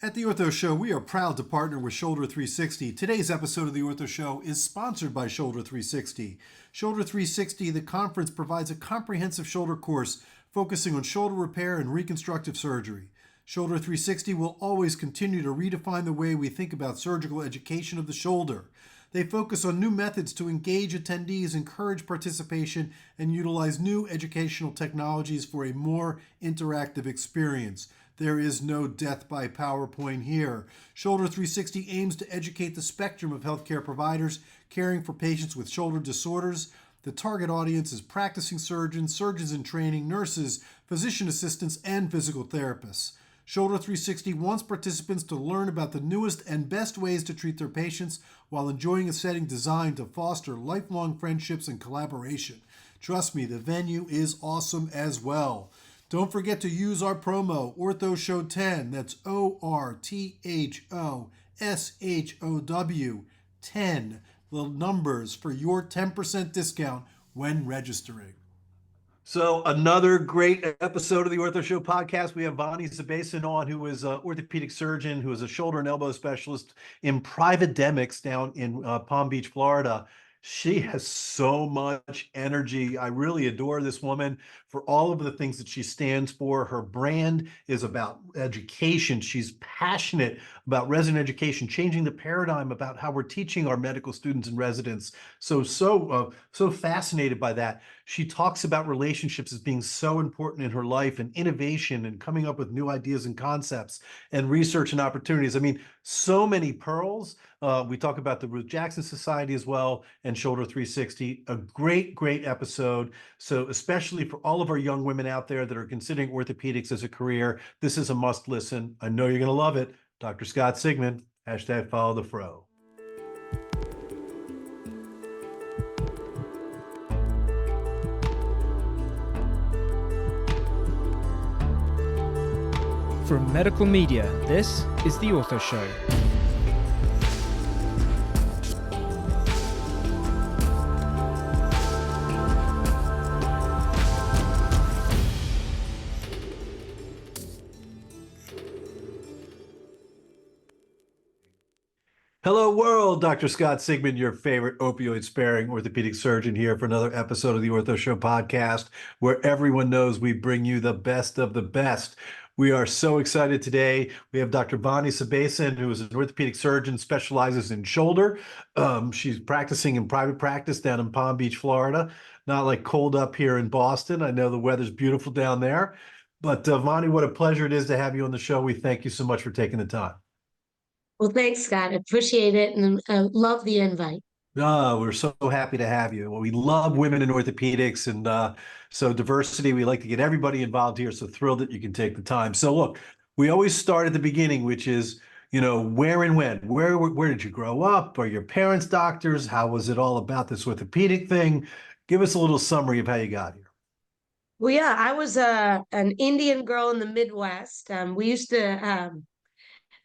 At the Ortho Show, we are proud to partner with Shoulder 360. Today's episode of the Ortho Show is sponsored by Shoulder 360. Shoulder 360, the conference, provides a comprehensive shoulder course focusing on shoulder repair and reconstructive surgery. Shoulder 360 will always continue to redefine the way we think about surgical education of the shoulder. They focus on new methods to engage attendees, encourage participation, and utilize new educational technologies for a more interactive experience. There is no death by PowerPoint here. Shoulder 360 aims to educate the spectrum of healthcare providers caring for patients with shoulder disorders. The target audience is practicing surgeons, surgeons in training, nurses, physician assistants, and physical therapists. Shoulder 360 wants participants to learn about the newest and best ways to treat their patients while enjoying a setting designed to foster lifelong friendships and collaboration. Trust me, the venue is awesome as well. Don't forget to use our promo, OrthoShow10, that's ORTHOSHOW 10, the numbers for your 10% discount when registering. So another great episode of the Ortho Show podcast. We have Vani Sabesan on, who is an orthopedic surgeon, who is a shoulder and elbow specialist in Privatedemics down in Palm Beach, Florida. She has so much energy. I really adore this woman for all of the things that she stands for. Her brand is about education. She's passionate about resident education, changing the paradigm about how we're teaching our medical students and residents. So fascinated by that. She talks about relationships as being so important in her life, and innovation and coming up with new ideas and concepts and research and opportunities. I mean, so many pearls. We talk about the Ruth Jackson Society as well, and Shoulder 360. A great, great episode. So especially for all of our young women out there that are considering orthopedics as a career, this is a must listen. I know you're going to love it. Dr. Scott Sigman, hashtag follow the fro. From Medical Media, this is The Ortho Show. Hello world, Dr. Scott Sigman, your favorite opioid-sparing orthopedic surgeon, here for another episode of the Ortho Show podcast, where everyone knows we bring you the best of the best. We are so excited today. We have Dr. Vani Sabesan, who is an orthopedic surgeon, specializes in shoulder. She's practicing in private practice down in Palm Beach, Florida. Not like cold up here in Boston. I know the weather's beautiful down there. But Vani, what a pleasure it is to have you on the show. We thank you so much for taking the time. Well, thanks, Scott. I appreciate it and love the invite. Oh, we're so happy to have you. Well, we love women in orthopedics, and so diversity, we like to get everybody involved here. So thrilled that you can take the time. So look, we always start at the beginning, which is, where and when. Where did you grow up? Are your parents doctors? How was it all about this orthopedic thing? Give us a little summary of how you got here. Well, yeah, I was an Indian girl in the Midwest. We used to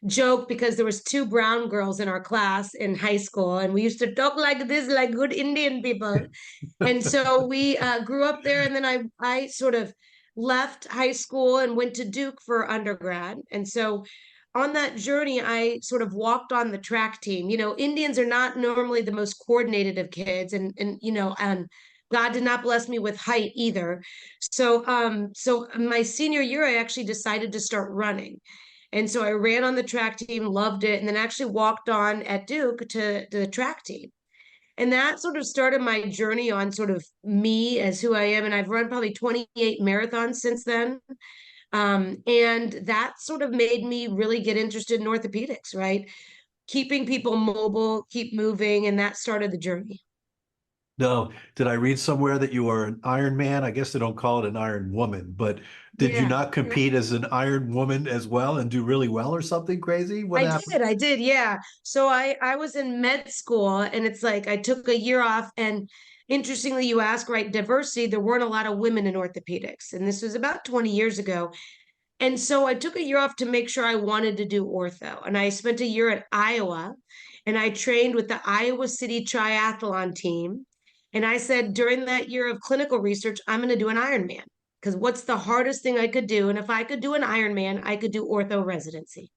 joke because there was two brown girls in our class in high school, and we used to talk like this, like good Indian people. And so we grew up there, and then I sort of left high school and went to Duke for undergrad. And so on that journey, I sort of walked on the track team. Indians are not normally the most coordinated of kids, and God did not bless me with height either. So my senior year, I actually decided to start running. And so I ran on the track team, loved it, and then actually walked on at Duke to the track team. And that sort of started my journey on sort of me as who I am. And I've run probably 28 marathons since then. And that sort of made me really get interested in orthopedics, right? Keeping people mobile, keep moving, and that started the journey. No, did I read somewhere that you are an Iron Man? I guess they don't call it an Iron Woman, but did you not compete as an Iron Woman as well and do really well or something crazy? What happened? I did, yeah. So I was in med school, and it's like I took a year off, and interestingly, you ask, right, diversity, there weren't a lot of women in orthopedics, and this was about 20 years ago. And so I took a year off to make sure I wanted to do ortho, and I spent a year at Iowa, and I trained with the Iowa City Triathlon team. And I said, during that year of clinical research, I'm going to do an Ironman, because what's the hardest thing I could do? And if I could do an Ironman, I could do ortho residency.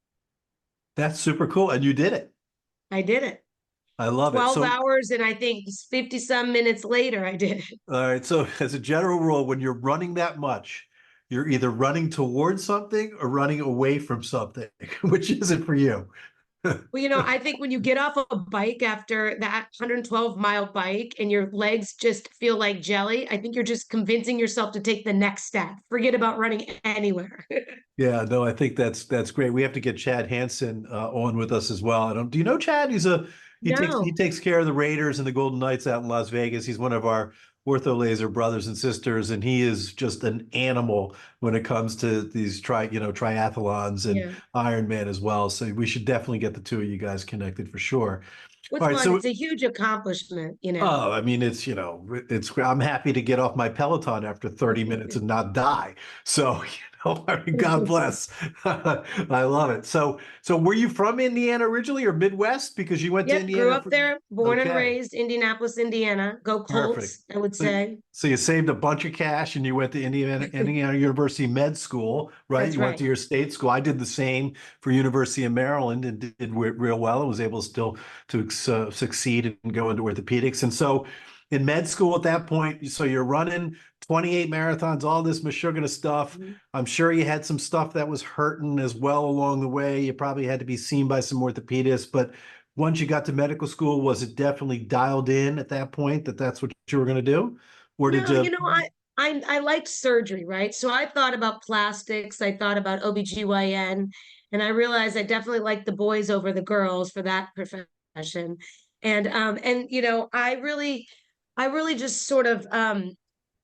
That's super cool. And you did it. I did it. I love it. 12 So, hours and I think 50 some minutes later I did it. all right. So, as a general rule, when you're running that much, you're either running towards something or running away from something. Which is it for you? Well, I think when you get off a bike after that 112-mile bike and your legs just feel like jelly, I think you're just convincing yourself to take the next step. Forget about running anywhere. Yeah, no, I think that's great. We have to get Chad Hansen on with us as well. I don't. Do you know Chad? He No. takes care of the Raiders and the Golden Knights out in Las Vegas. He's one of our Ortho Laser brothers and sisters, and he is just an animal when it comes to these triathlons and Yeah. Ironman as well. So we should definitely get the two of you guys connected for sure. What's All right, fun? so It's a huge accomplishment. oh, I mean, I'm happy to get off my Peloton after 30 minutes and not die. So, I mean, God bless. I love it. So were you from Indiana originally or Midwest? Because you went to Yep, grew Indiana up for, there, born and okay, raised, Indianapolis, Indiana. Go perfect. Colts, I would So, say. so you saved a bunch of cash and you went to Indiana University Med School, right? That's You went right. to your state school. I did the same for University of Maryland and did real well and was able still to succeed and go into orthopedics. And so in med school at that point, so you're running 28 marathons, all this mashugana stuff. Mhm. I'm sure you had some stuff that was hurting as well along the way. You probably had to be seen by some orthopedists, but once you got to medical school, was it definitely dialed in at that point that that's what you were going to do? Or did No, you? I liked surgery, right? So I thought about plastics, I thought about OBGYN, and I realized I definitely liked the boys over the girls for that profession. And I really just sort of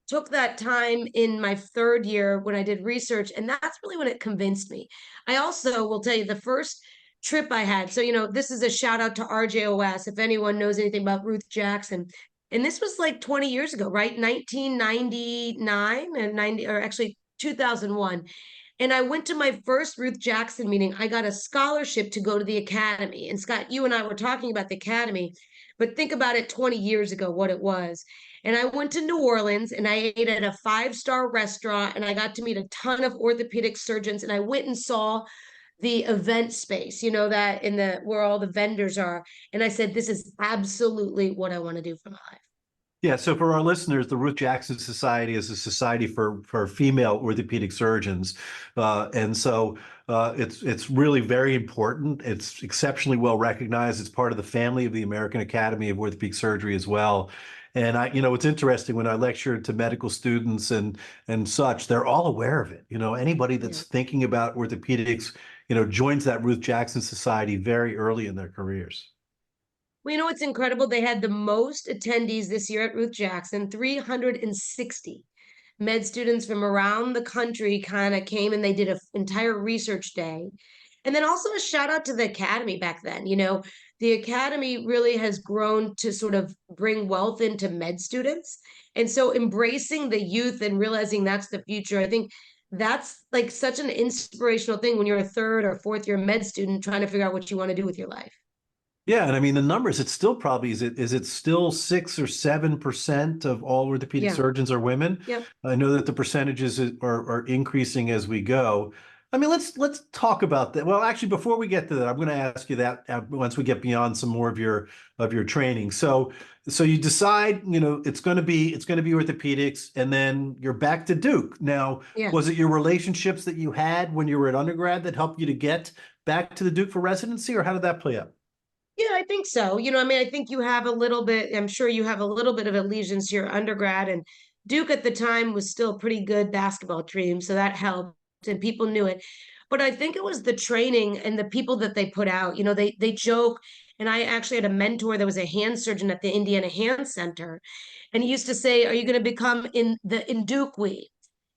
took that time in my third year when I did research, and that's really when it convinced me. I also will tell you the first trip I had. So, this is a shout out to RJOS if anyone knows anything about Ruth Jackson. And this was like 20 years ago, right? 1999 and 90, or actually 2001. And I went to my first Ruth Jackson meeting. I got a scholarship to go to the academy. And Scott, you and I were talking about the academy, but think about it 20 years ago, what it was. And I went to New Orleans and I ate at a five-star restaurant and I got to meet a ton of orthopedic surgeons. And I went and saw the event space, that in the where all the vendors are. And I said, this is absolutely what I want to do for my life. Yeah, so for our listeners, the Ruth Jackson Society is a society for female orthopedic surgeons, and so it's really very important. It's exceptionally well recognized. It's part of the family of the American Academy of Orthopedic Surgery as well. And it's interesting when I lecture to medical students and such, they're all aware of it. Anybody Yeah. that's thinking about orthopedics, joins that Ruth Jackson Society very early in their careers. Well, what's incredible? They had the most attendees this year at Ruth Jackson, 360 med students from around the country kind of came and they did an entire research day. And then also a shout out to the academy back then. The academy really has grown to sort of bring wealth into med students. And so embracing the youth and realizing that's the future, I think that's like such an inspirational thing when you're a third or fourth year med student trying to figure out what you want to do with your life. Yeah, and I mean the numbers, it's still probably is it still 6 or 7% of all orthopedic Yeah. surgeons are women? Yep. I know that the percentages are increasing as we go. I mean, let's talk about that. Well, actually, before we get to that, I'm going to ask you that once we get beyond some more of your training. So you decide, it's going to be orthopedics, and then you're back to Duke. Now, Yeah. was it your relationships that you had when you were at undergrad that helped you to get back to the Duke for residency, or how did that play out? Yeah, I think so. I think you have a little bit, I'm sure you have a little bit of allegiance to your undergrad. And Duke at the time was still a pretty good basketball team. So that helped and people knew it. But I think it was the training and the people that they put out. They joke. And I actually had a mentor that was a hand surgeon at the Indiana Hand Center. And he used to say, are you going to become in Duke we?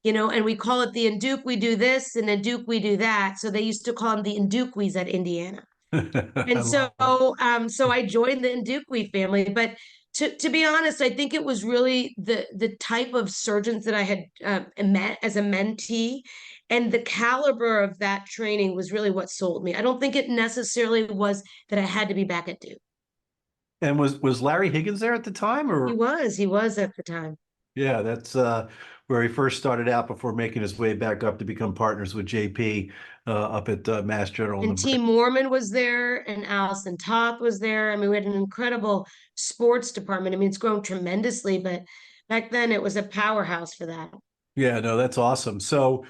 And we call it the in Duke we do this and in Duke we do that. So they used to call them the Induquis at Indiana. I And so, love that. so I joined the Ndukwe family. But to be honest, I think it was really the type of surgeons that I had met as a mentee, and the caliber of that training was really what sold me. I don't think it necessarily was that I had to be back at Duke. And was Larry Higgins there at the time, or He was at the time. yeah, that's where he first started out before making his way back up to become partners with JP up at Mass General. And T. Mormon was there, and Allison Toth was there. I mean, we had an incredible sports department. I mean, it's grown tremendously, but back then it was a powerhouse for that. Yeah, no, that's awesome. So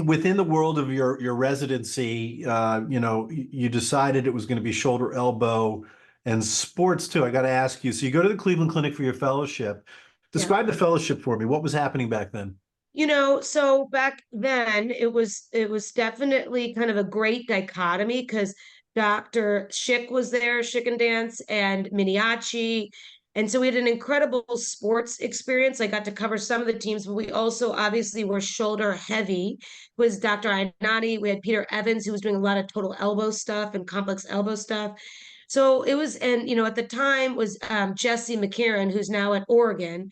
within the world of your residency, you decided it was going to be shoulder, elbow, and sports too. I got to ask you. So you go to the Cleveland Clinic for your fellowship. Describe the fellowship for me. What was happening back then? So back then it was definitely kind of a great dichotomy because Dr. Schick was there, Schick and Dance, and Miniachi. And so we had an incredible sports experience. I got to cover some of the teams, but we also obviously were shoulder heavy. It was Dr. Ainati. We had Peter Evans, who was doing a lot of total elbow stuff and complex elbow stuff. So it was, and at the time was Jesse McCarron, who's now at Oregon.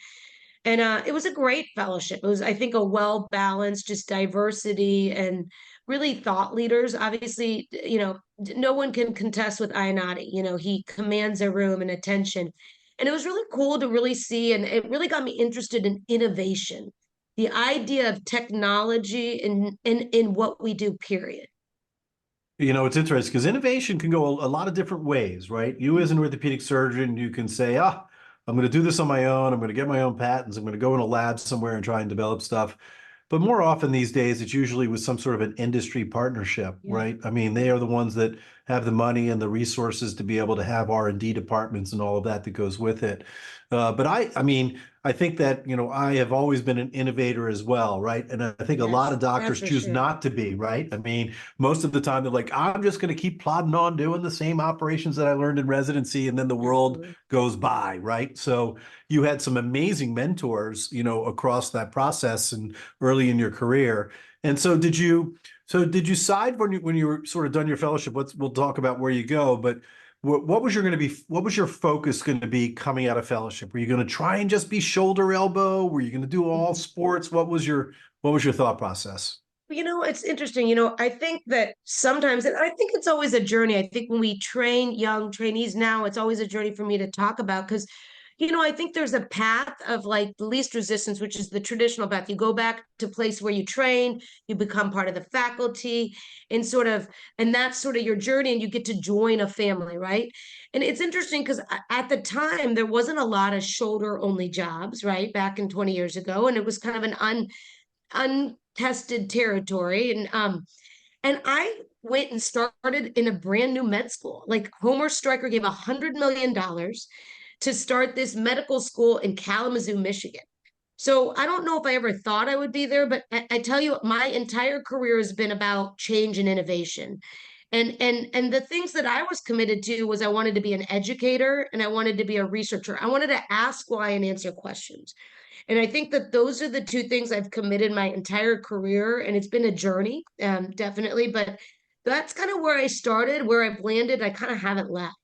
And it was a great fellowship. It was, I think, a well balanced, just diversity and really thought leaders. Obviously, no one can contest with Ionati. He commands a room and attention. And it was really cool to really see, and it really got me interested in innovation, the idea of technology in what we do, period. It's interesting because innovation can go a lot of different ways, right? You as an orthopedic surgeon, you can say, I'm going to do this on my own. I'm going to get my own patents. I'm going to go in a lab somewhere and try and develop stuff. But more often these days, it's usually with some sort of an industry partnership, right? I mean, they are the ones that have the money and the resources to be able to have R&D departments and all of that goes with it. But I mean, I think that, I have always been an innovator as well, right? And I think a lot of doctors choose not to be, right? I mean, most of the time they're like, I'm just going to keep plodding on doing the same operations that I learned in residency, and then the world goes by, right? So you had some amazing mentors, across that process and early in your career. And so did you side when you were sort of done your fellowship? We'll talk about where you go, but what was your focus going to be coming out of fellowship? Were you going to try and just be shoulder, elbow? Were you going to do all sports? What was your thought process? It's interesting. I think that sometimes, and I think it's always a journey. I think when we train young trainees now, it's always a journey for me to talk about because, I think there's a path of like the least resistance, which is the traditional path. You go back to place where you train, you become part of the faculty, and that's sort of your journey, and you get to join a family, right? And it's interesting because at the time there wasn't a lot of shoulder only jobs, right? Back in 20 years ago, and it was kind of an untested territory. And I went and started in a brand new med school. Like Homer Stryker gave $100 million to start this medical school in Kalamazoo, Michigan. So I don't know if I ever thought I would be there, but I tell you, my entire career has been about change and innovation. And the things that I was committed to was I wanted to be an educator and I wanted to be a researcher. I wanted to ask why and answer questions. And I think that those are the two things I've committed my entire career. And it's been a journey, definitely. But that's kind of where I started, where I've landed. I kind of haven't left.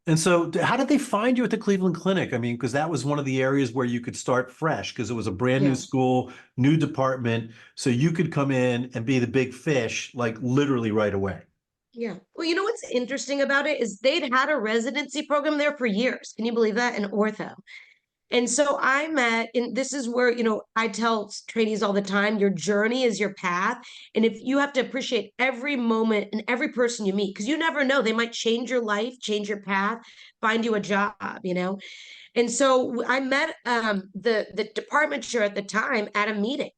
And so how did they find you at the Cleveland Clinic? I mean, because that was one of the areas where you could start fresh because it was a brand new school, new department. So you could come in and be the big fish, like literally right away. Yeah. Well, what's interesting about it is they'd had a residency program there for years. Can you believe that? In ortho. And so and this is where, I tell trainees all the time, your journey is your path. And if you have to appreciate every moment and every person you meet, because you never know, they might change your life, change your path, find you a job. And so I met the department chair at the time at a meeting,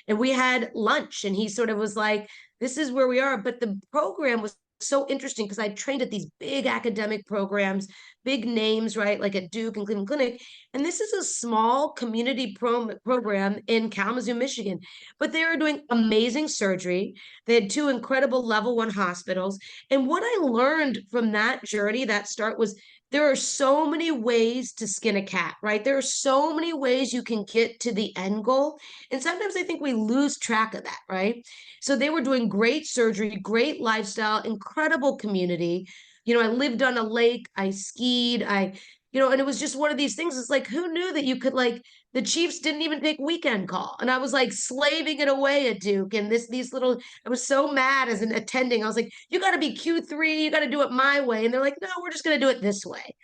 and we had lunch, and he sort of was like, this is where we are. But the program was so interesting because I trained at these big academic programs, big names, right? Like at Duke and Cleveland Clinic. And this is a small community program in Kalamazoo, Michigan, but they were doing amazing surgery. They had two incredible level 1 hospitals. And what I learned from that journey, that start, was there are so many ways to skin a cat, right? There are so many ways you can get to the end goal. And sometimes I think we lose track of that, right? So they were doing great surgery, great lifestyle, incredible community. I lived on a lake, I skied, and it was just one of these things. It's like, who knew that you could, like, the Chiefs didn't even take weekend call. And I was like slaving it away at Duke. And I was so mad as an attending. I was like, you got to be Q3, you got to do it my way. And they're like, no, we're just going to do it this way.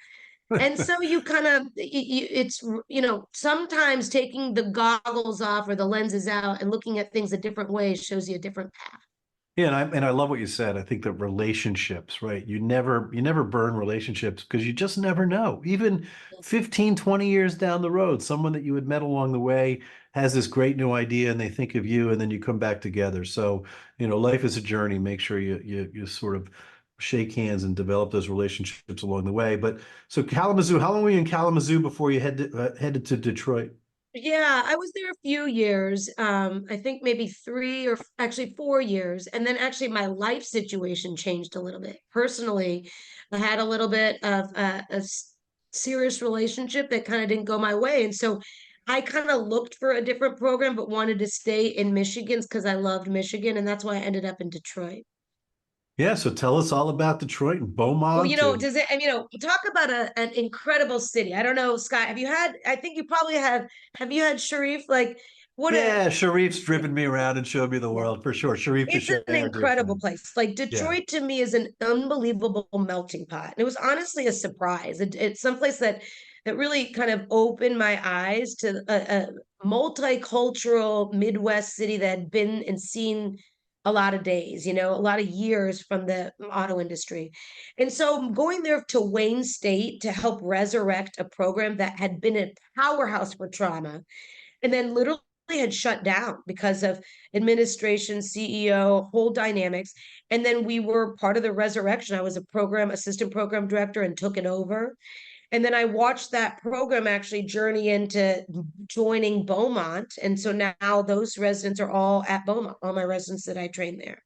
And so you kind of, it's, sometimes taking the goggles off or the lenses out and looking at things a different way shows you a different path. Yeah, and I love what you said. I think that relationships, right? You never burn relationships because you just never know. Even 15, 20 years down the road, someone that you had met along the way has this great new idea and they think of you and then you come back together. So, life is a journey. Make sure you sort of shake hands and develop those relationships along the way. But so Kalamazoo, how long were you in Kalamazoo before you headed to Detroit? Yeah, I was there a few years. I think maybe 4 years. And then actually my life situation changed a little bit. Personally, I had a little bit of serious relationship that kind of didn't go my way. And so I kind of looked for a different program, but wanted to stay in Michigan because I loved Michigan. And that's why I ended up in Detroit. Yeah, so tell us all about Detroit and Well, Beaumont and does it, and talk about an incredible city. I don't know, Scott, I think you probably have you had Sharif? Like, what a, yeah, Sharif's driven me around and showed me the yeah, world for sure. Sharif it's an Bashir, dear incredible friend. place. Like Yeah. Detroit to me is an unbelievable melting pot. And it was honestly a surprise. It's someplace that really kind of opened my eyes to a multicultural Midwest city that had been and seen a lot of days, a lot of years from the auto industry. And so going there to Wayne State to help resurrect a program that had been a powerhouse for trauma and then literally had shut down because of administration, CEO, whole dynamics. And then we were part of the resurrection. I was a assistant program director and took it over. And then I watched that program actually journey into joining Beaumont. And so now those residents are all at Beaumont, all my residents that I trained there.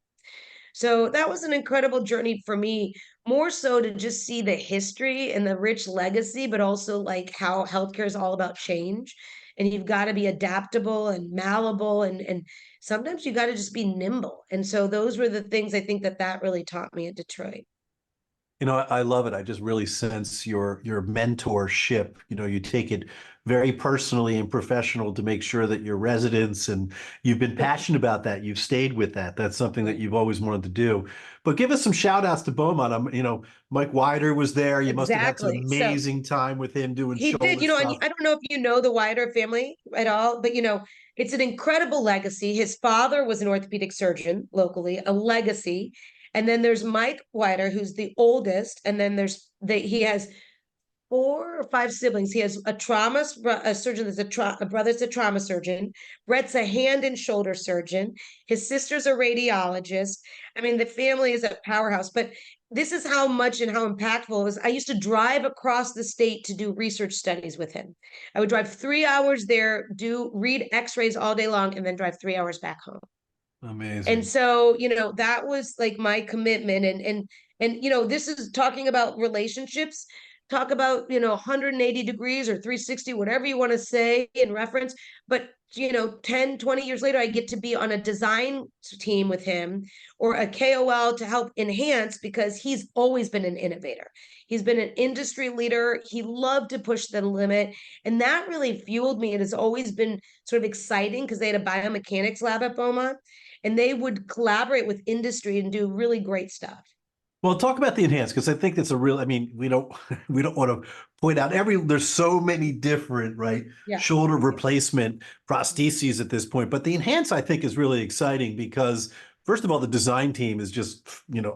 So that was an incredible journey for me, more so to just see the history and the rich legacy, but also like how healthcare is all about change. And you've got to be adaptable and malleable and sometimes you got to just be nimble. And so those were the things I think that really taught me in Detroit. I love it. I just really sense your mentorship. You take it very personally and professional to make sure that your residents and you've been passionate about that. You've stayed with that. That's something that Right. you've always wanted to do. But give us some shout outs to Beaumont. Mike Wider was there. You must have had some Exactly. So amazing time with him doing he did, shoulder and stuff. I don't know if you know the Wider family at all, but it's an incredible legacy. His father was an orthopedic surgeon locally, a legacy. And then there's Mike Wider, who's the oldest, and then he has 4 or 5 siblings. He has a surgeon that's a brother's a trauma surgeon. Brett's a hand and shoulder surgeon. His sister's a radiologist. I mean, the family is a powerhouse, but this is how much and how impactful it was. I used to drive across the state to do research studies with him. I would drive 3 hours there, read x-rays all day long, and then drive 3 hours back home. And Amazing. so, that was like my commitment. And this is talking about relationships. Talk about, 180 degrees or 360, whatever you want to say in reference. But 10, 20 years later, I get to be on a design team with him or a KOL to help enhance because he's always been an innovator. He's been an industry leader. He loved to push the limit. And that really fueled me. It has always been sort of exciting because they had a biomechanics lab at Beaumont and they would collaborate with industry and do really great stuff. Well, talk about the enhanced because I think that's a real. I mean, we don't we don't want to point out there's so many different right Yeah. shoulder replacement prostheses at this point, but the enhanced I think is really exciting because first of all, the design team is just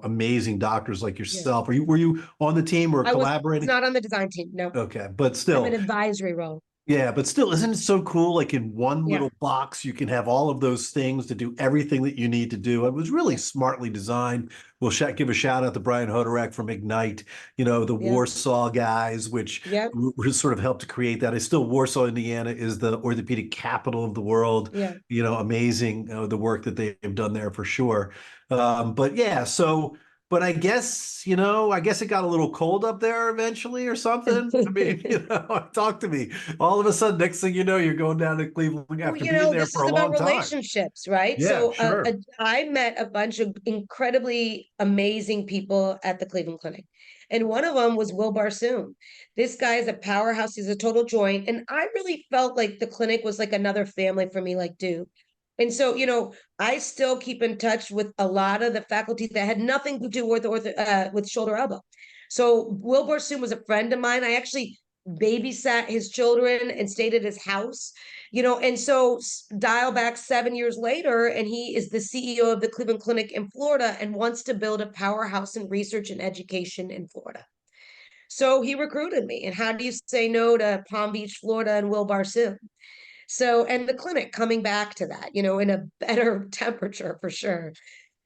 amazing doctors like Yeah. yourself. Were you on the team or I was collaborating? not on the design team. No, Okay, but I'm an still, advisory role. yeah, but still, isn't it so cool? Like in one Yeah. little box, you can have all of those things to do everything that you need to do. It was really smartly designed. We'll give a shout out to Brian Hodorek from Ignite, the Yeah. Warsaw guys, which Yeah. sort of helped to create that. It's still Warsaw, Indiana is the orthopedic capital of the world. Yeah. Amazing the work that they've done there for sure. But yeah, so. But I guess it got a little cold up there eventually or something. I mean, talk to me. All of a sudden, next thing you know, you're going down to Cleveland Well, after being there this for is a about long time. relationships, right? Yeah, So sure. I met a bunch of incredibly amazing people at the Cleveland Clinic. And one of them was Will Barsoom. This guy is a powerhouse. He's a total joint. And I really felt like the clinic was like another family for me, like Duke. And so, I still keep in touch with a lot of the faculty that had nothing to do with shoulder elbow. So Will Barsoom was a friend of mine. I actually babysat his children and stayed at his house, and so dial back 7 years later, and he is the CEO of the Cleveland Clinic in Florida and wants to build a powerhouse in research and education in Florida. So he recruited me. And how do you say no to Palm Beach, Florida, and Will Barsoom? So, and the clinic coming back to that, in a better temperature for sure.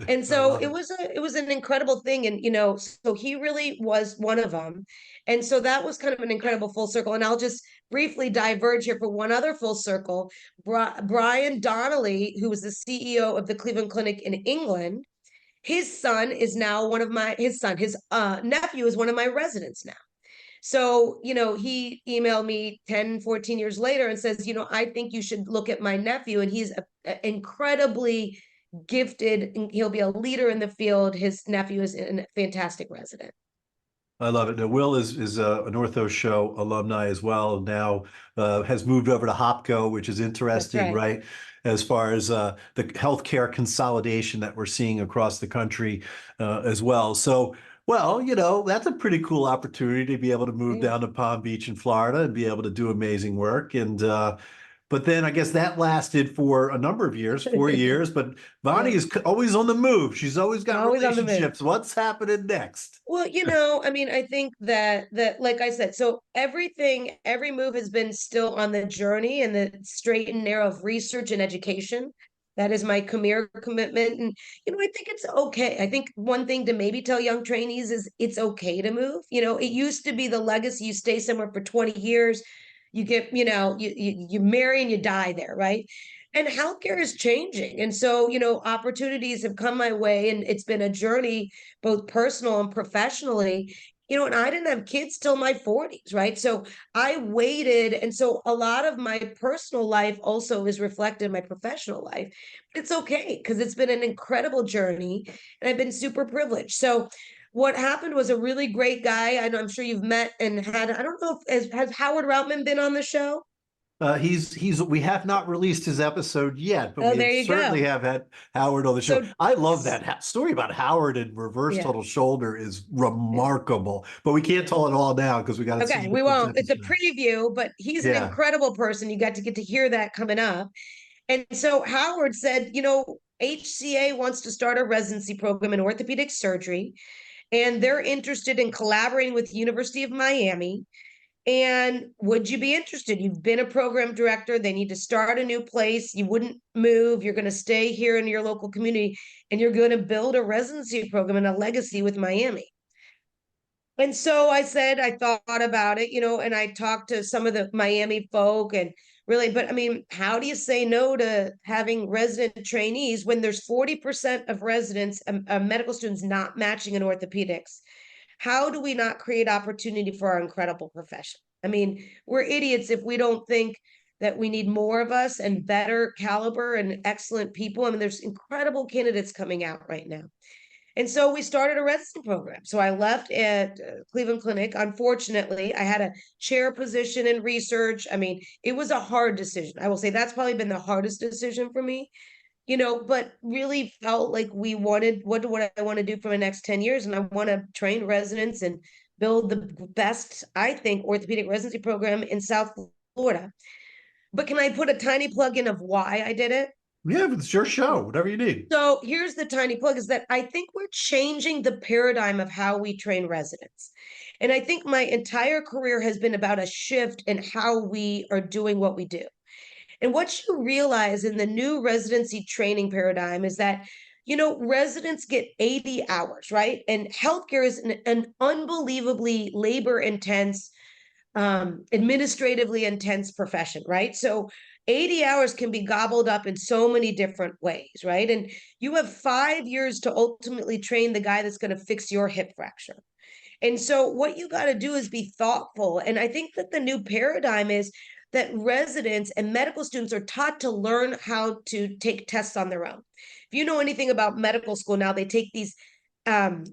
And I so love it. it was an incredible thing. And, so he really was one of them. And so that was kind of an incredible full circle. And I'll just briefly diverge here for one other full circle. Brian Donnelly, who was the CEO of the Cleveland Clinic in England, his son is now his nephew is one of my residents now. So, he emailed me 10, 14 years later and says, I think you should look at my nephew. And he's incredibly gifted, and he'll be a leader in the field. His nephew is a fantastic resident. I love it. Now, Will is an Ortho Show alumni as well. Now has moved over to Hopco, which is interesting, right? As far as the healthcare consolidation that we're seeing across the country as well. So, well, that's a pretty cool opportunity to be able to move down to Palm Beach in Florida and be able to do amazing work. And but then I guess that lasted for a number of years, 4 years. But Vani is always on the move. She's always got Always on the move. relationships. What's happening next? Well, I mean, I think that like I said, so every move has been still on the journey and the straight and narrow of research and education. That is my career commitment. And, I think it's okay. I think one thing to maybe tell young trainees is it's okay to move. It used to be the legacy, you stay somewhere for 20 years, you get, you marry and you die there, right? And healthcare is changing. And so, opportunities have come my way, and it's been a journey, both personal and professionally. And I didn't have kids till my 40s, right? So I waited. And so a lot of my personal life also is reflected in my professional life. But it's okay because it's been an incredible journey and I've been super privileged. So what happened was a really great guy. I'm sure you've met and had, I don't know if has Howard Routman been on the show? We have not released his episode yet, but Oh, we there you certainly go. have had Howard on the show. So I love that story about Howard and reverse yeah. total shoulder is remarkable, but we can't tell it all now because we got to see. Okay, we won't. It's a preview, but he's an Yeah. incredible person. You got to get to hear that coming up. And so Howard said, HCA wants to start a residency program in orthopedic surgery, and they're interested in collaborating with the University of Miami. And would you be interested? You've been a program director. They need to start a new place. You wouldn't move. You're going to stay here in your local community, and you're going to build a residency program and a legacy with Miami. And so I said, I thought about it, and I talked to some of the Miami folk and really, but I mean, how do you say no to having resident trainees when there's 40% of residents, medical students not matching in orthopedics? How do we not create opportunity for our incredible profession? I mean, we're idiots if we don't think that we need more of us and better caliber and excellent people. I mean, there's incredible candidates coming out right now. And so we started a residency program. So I left at Cleveland Clinic. Unfortunately, I had a chair position in research. I mean, it was a hard decision. I will say that's probably been the hardest decision for me, but really felt like what do I want to do for the next 10 years? And I want to train residents and build the best, I think, orthopedic residency program in South Florida. But can I put a tiny plug in of why I did it? Yeah, it's your show, whatever you need. So here's the tiny plug is that I think we're changing the paradigm of how we train residents. And I think my entire career has been about a shift in how we are doing what we do. And what you realize in the new residency training paradigm is that, residents get 80 hours, right? And healthcare is an unbelievably labor intense, administratively intense profession, right? So 80 hours can be gobbled up in so many different ways, right? And you have 5 years to ultimately train the guy that's going to fix your hip fracture. And so what you got to do is be thoughtful. And I think that the new paradigm is that residents and medical students are taught to learn how to take tests on their own. If you know anything about medical school now, they take these Anki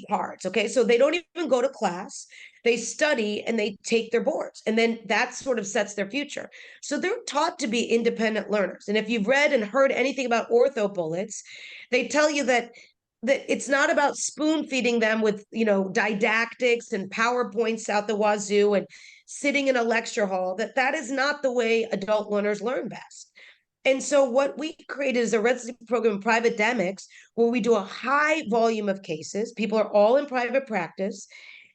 cards. Okay. So they don't even go to class. They study and they take their boards. And then that sort of sets their future. So they're taught to be independent learners. And if you've read and heard anything about ortho bullets, they tell you that that it's not about spoon feeding them with, didactics and PowerPoints out the wazoo and sitting in a lecture hall, that is not the way adult learners learn best. And so what we created is a residency program in private demics where we do a high volume of cases. People are all in private practice.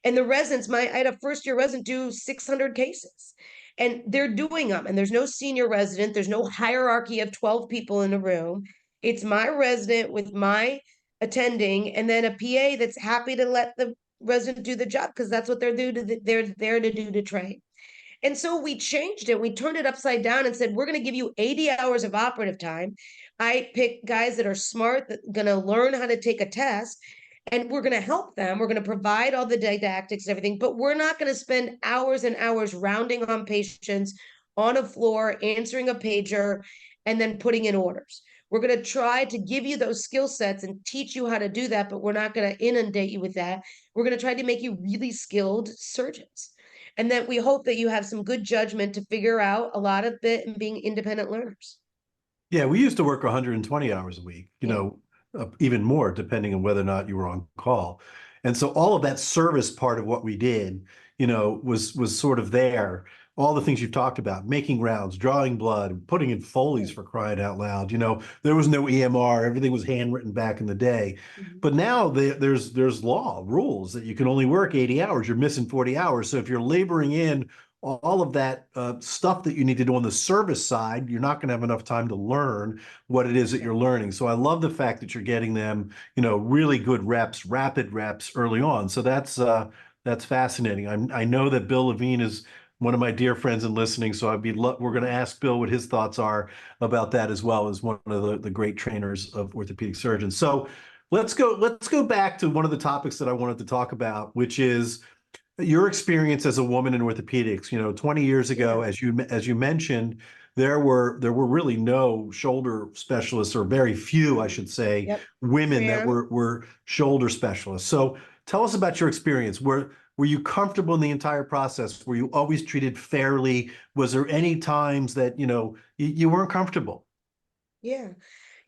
And the residents, I had a first year resident do 600 cases. And they're doing them. And there's no senior resident. There's no hierarchy of 12 people in a room. It's my resident with my attending, and then a PA that's happy to let the resident do the job because that's what they're there to do, to train. And so we changed it. We turned it upside down and said, we're going to give you 80 hours of operative time. I pick guys that are smart, that are going to learn how to take a test, and we're going to help them. We're going to provide all the didactics and everything, but we're not going to spend hours and hours rounding on patients on a floor, answering a pager, and then putting in orders. We're going to try to give you those skill sets and teach you how to do that, but we're not going to inundate you with that. We're going to try to make you really skilled surgeons. And then we hope that you have some good judgment to figure out a lot of it and being independent learners. Yeah, we used to work 120 hours a week, Yeah. even more depending on whether or not you were on call. And so all of that service part of what we did, was sort of there. All the things you've talked about, making rounds, drawing blood, putting in Foley's for crying out loud. There was no EMR, everything was handwritten back in the day. Mhm. But now there's law rules that you can only work 80 hours. You're missing 40 hours. So if you're laboring in all of that stuff that you need to do on the service side, you're not going to have enough time to learn what it is that you're learning. So I love the fact that you're getting them, really good reps, rapid reps early on. So that's fascinating. I know that Bill Levine is one of my dear friends and listening, so we're going to ask Bill what his thoughts are about that, as well as one of the great trainers of orthopedic surgeons. So let's go back to one of the topics that I wanted to talk about, which is your experience as a woman in orthopedics. 20 years ago, Yeah. as you mentioned, there were really no shoulder specialists, or very few, I should say, Yep. women that Triana? were shoulder specialists. So tell us about your experience. Were you comfortable in the entire process? Were you always treated fairly? Was there any times that, you weren't comfortable? Yeah.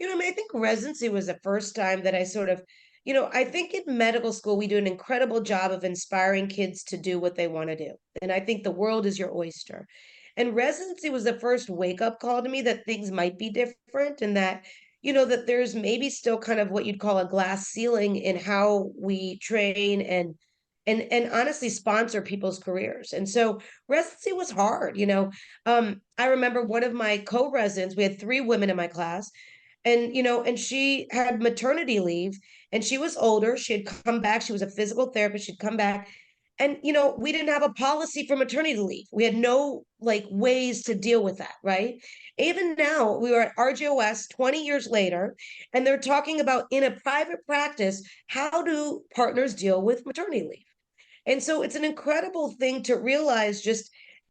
I think residency was the first time that I sort of, I think in medical school, we do an incredible job of inspiring kids to do what they want to do. And I think the world is your oyster. And residency was the first wake up call to me that things might be different, and that, that there's maybe still kind of what you'd call a glass ceiling in how we train and honestly sponsor people's careers. And so residency was hard. I remember one of my co-residents, we had 3 women in my class, and she had maternity leave, and she was older. She had come back. She was a physical therapist. She'd come back. And we didn't have a policy for maternity leave. We had no like ways to deal with that, right? Even now, we were at RGOS 20 years later, and they're talking about in a private practice, how do partners deal with maternity leave? And so it's an incredible thing to realize, just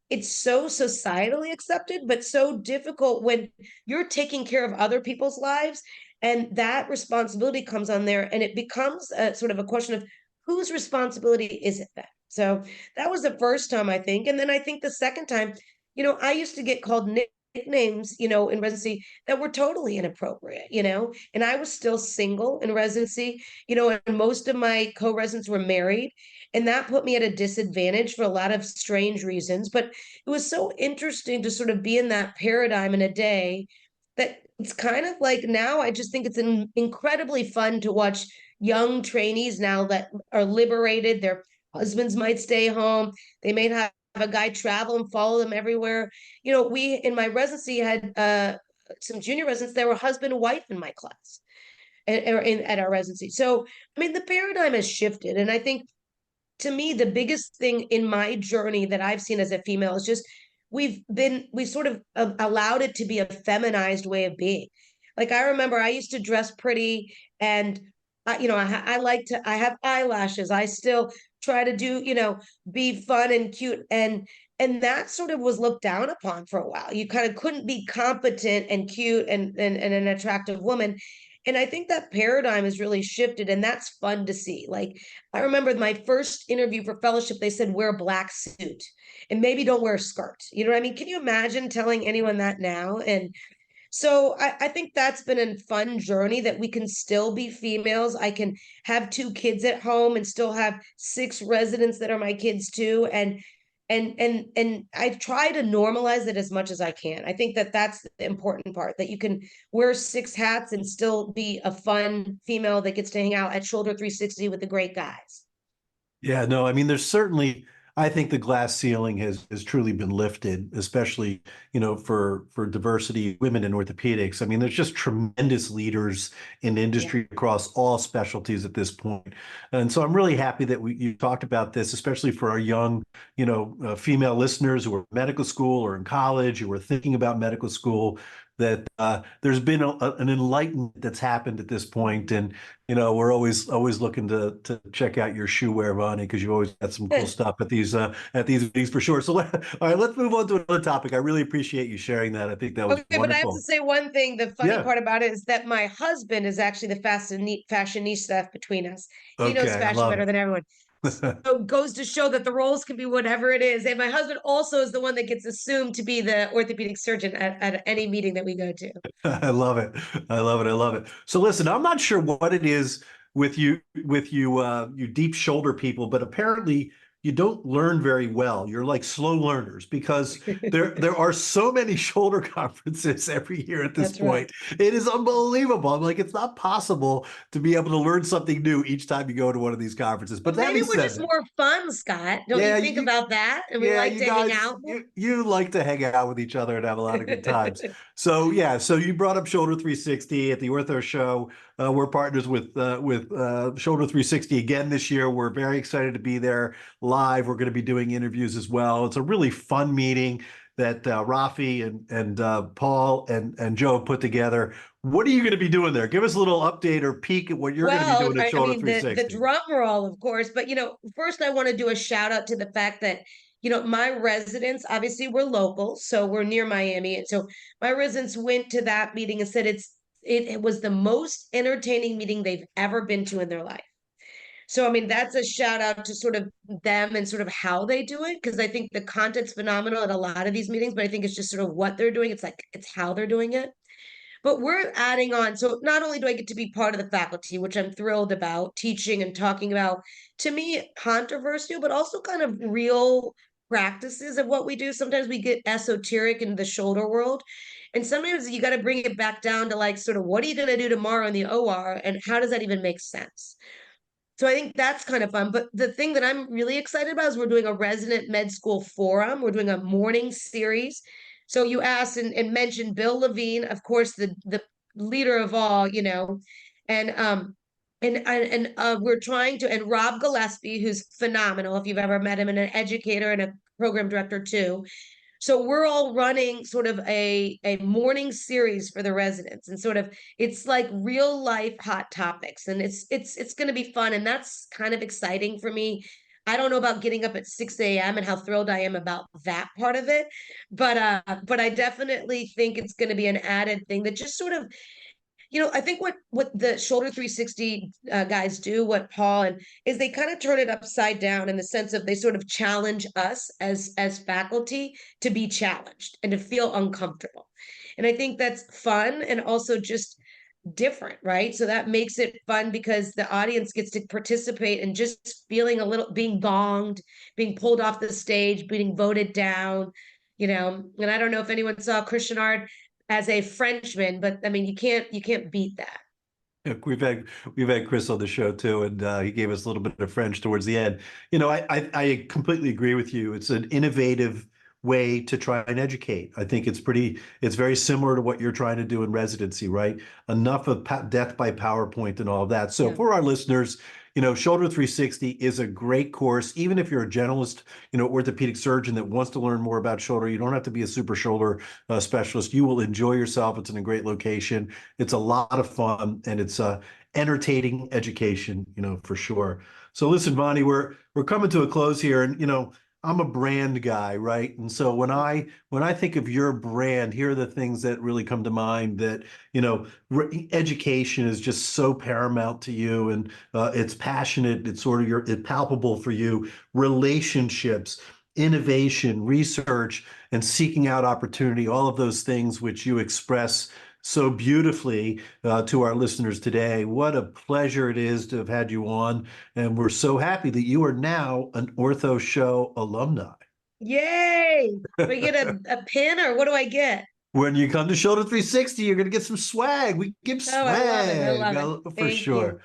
it's so societally accepted, but so difficult when you're taking care of other people's lives. And that responsibility comes on there, and it becomes a sort of a question of whose responsibility is it then? So that was the first time, I think. And then I think the second time, I used to get called nicknames, in residency that were totally inappropriate, and I was still single in residency, and most of my co-residents were married. And that put me at a disadvantage for a lot of strange reasons. But it was so interesting to sort of be in that paradigm in a day that it's kind of like now I just think it's incredibly fun to watch young trainees now that are liberated. Their husbands might stay home. They may have a guy travel and follow them everywhere. We in my residency had some junior residents that were husband and wife in my class at our residency. So, I mean, the paradigm has shifted. And I think to me, the biggest thing in my journey that I've seen as a female is just we sort of allowed it to be a feminized way of being. Like I remember I used to dress pretty, and I like to, I have eyelashes. I still try to do, be fun and cute, and that sort of was looked down upon for a while. You kind of couldn't be competent and cute and an attractive woman. And I think that paradigm has really shifted, and that's fun to see. Like, I remember my first interview for fellowship, they said, wear a black suit and maybe don't wear a skirt. You know what I mean? Can you imagine telling anyone that now? And So I think that's been a fun journey that we can still be females. I can have two kids at home and still have six residents that are my kids too. And I try to normalize it as much as I can. I think that that's the important part, that you can wear six hats and still be a fun female that gets to hang out at Shoulder 360 with the great guys. Yeah, no, I mean, there's certainly, I think the glass ceiling has truly been lifted, especially, for diversity, women in orthopedics. I mean, there's just tremendous leaders in Yeah. industry across all specialties at this point. And so I'm really happy that you talked about this, especially for our young, female listeners who are in medical school or in college, who are thinking about medical school, that there's been an enlightenment that's happened at this point. And we're always looking to check out your shoe wear, Vani, because you've always got some cool stuff at these meetings for sure. So all right, let's move on to another topic. I really appreciate you sharing that. I think that was Okay, but I have to wonderful. say one thing. The funny Yeah. part about it is that my husband is actually the fashionista between us. He knows Okay, I fashion better love than everyone. So it. it goes to show that the roles can be whatever it is. And my husband also is the one that gets assumed to be the orthopedic surgeon at any meeting that we go to. I love it. I love it. I love it. So listen, I'm not sure what it is with you deep shoulder people, but apparently you don't learn very well. You're like slow learners because there are so many shoulder conferences every year at this That's right. point. It is unbelievable. I'm like, it's not possible to be able to learn something new each time you go to one of these conferences. But But that maybe being we're said, just more fun, Scott. Don't you yeah, think about that? And we yeah, like you to hang guys, out more. you like to hang out with each other and have a lot of good times. So yeah, so you brought up Shoulder 360 at the Ortho Show. We're partners with Shoulder 360 again this year. We're very excited to be there live. We're going to be doing interviews as well. It's a really fun meeting that Rafi and Paul and Joe put together. What are you going to be doing there? Give us a little update or peek at what you're going to be Well, doing at I Shoulder mean the 360. drum roll, of course, but first I want to do a shout out to the fact that my residents obviously we're local, so we're near Miami, and so my residents went to that meeting and said it was the most entertaining meeting they've ever been to in their life. So I mean that's a shout out to sort of them and sort of how they do it, because I think the content's phenomenal at a lot of these meetings, but I think it's just sort of what they're doing. It's like it's how they're doing it. But we're adding on. So not only do I get to be part of the faculty, which I'm thrilled about, teaching and talking about, to me, controversial, but also kind of real practices of what we do. Sometimes we get esoteric in the shoulder world. And sometimes you got to bring it back down to like sort of what are you going to do tomorrow in the OR and how does that even make sense? So I think that's kind of fun. But the thing that I'm really excited about is we're doing a resident med school forum. We're doing a morning series. So you asked and mentioned Bill Levine, of course, the leader of all, and we're trying to, and Rob Gillespie, who's phenomenal if you've ever met him, and an educator and a program director too. So we're all running sort of a morning series for the residents, and sort of it's like real life hot topics, and it's going to be fun, and that's kind of exciting for me. I don't know about getting up at 6 a.m. and how thrilled I am about that part of it, but I definitely think it's going to be an added thing that just sort of I think what the Shoulder 360 guys do, what Paul and is they kind of turn it upside down in the sense of they sort of challenge us as faculty to be challenged and to feel uncomfortable. And I think that's fun and also just different, right? So that makes it fun because the audience gets to participate and just feeling a little being gonged, being pulled off the stage, being voted down, and I don't know if anyone saw Christian Art as a Frenchman, but I mean you can't beat that. Yeah, we've had Chris on the show too, and he gave us a little bit of French towards the end. I completely agree with you. It's an innovative way to try and educate. I think it's very similar to what you're trying to do in residency, right? Enough of death by PowerPoint and all of that. So Yeah. for our listeners, Shoulder 360 is a great course. Even if you're a generalist, orthopedic surgeon that wants to learn more about shoulder, you don't have to be a super shoulder specialist. You will enjoy yourself. It's in a great location. It's a lot of fun and it's entertaining education, for sure. So listen, Vani, we're coming to a close here, and I'm a brand guy, right? And so when I think of your brand, here are the things that really come to mind. That education is just so paramount to you, and it's passionate. It's sort of it's palpable for you. Relationships, innovation, research, and seeking out opportunity, all of those things which you express so beautifully to our listeners today. What a pleasure it is to have had you on. And we're so happy that you are now an Ortho Show alumni. Yay! We get a pin, or what do I get? When you come to Shoulder 360, you're going to get some swag. We give Oh, I love it. I swag love it. for Thank sure. you.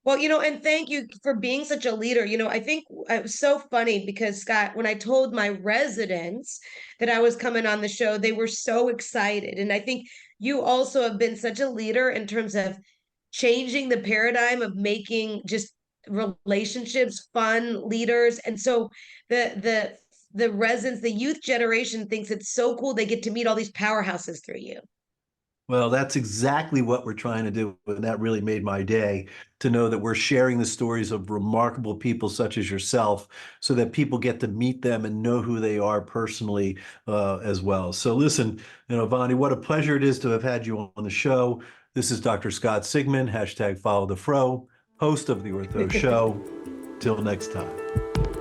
Well, and thank you for being such a leader. I think it was so funny because, Scott, when I told my residents that I was coming on the show, they were so excited. And I think you also have been such a leader in terms of changing the paradigm of making just relationships fun, leaders. And so the residents, the youth generation thinks it's so cool they get to meet all these powerhouses through you. Well, that's exactly what we're trying to do. And that really made my day to know that we're sharing the stories of remarkable people such as yourself so that people get to meet them and know who they are personally as well. So listen, Vani, what a pleasure it is to have had you on the show. This is Dr. Scott Sigman, #FollowTheFro, host of The Ortho Show. Till next time.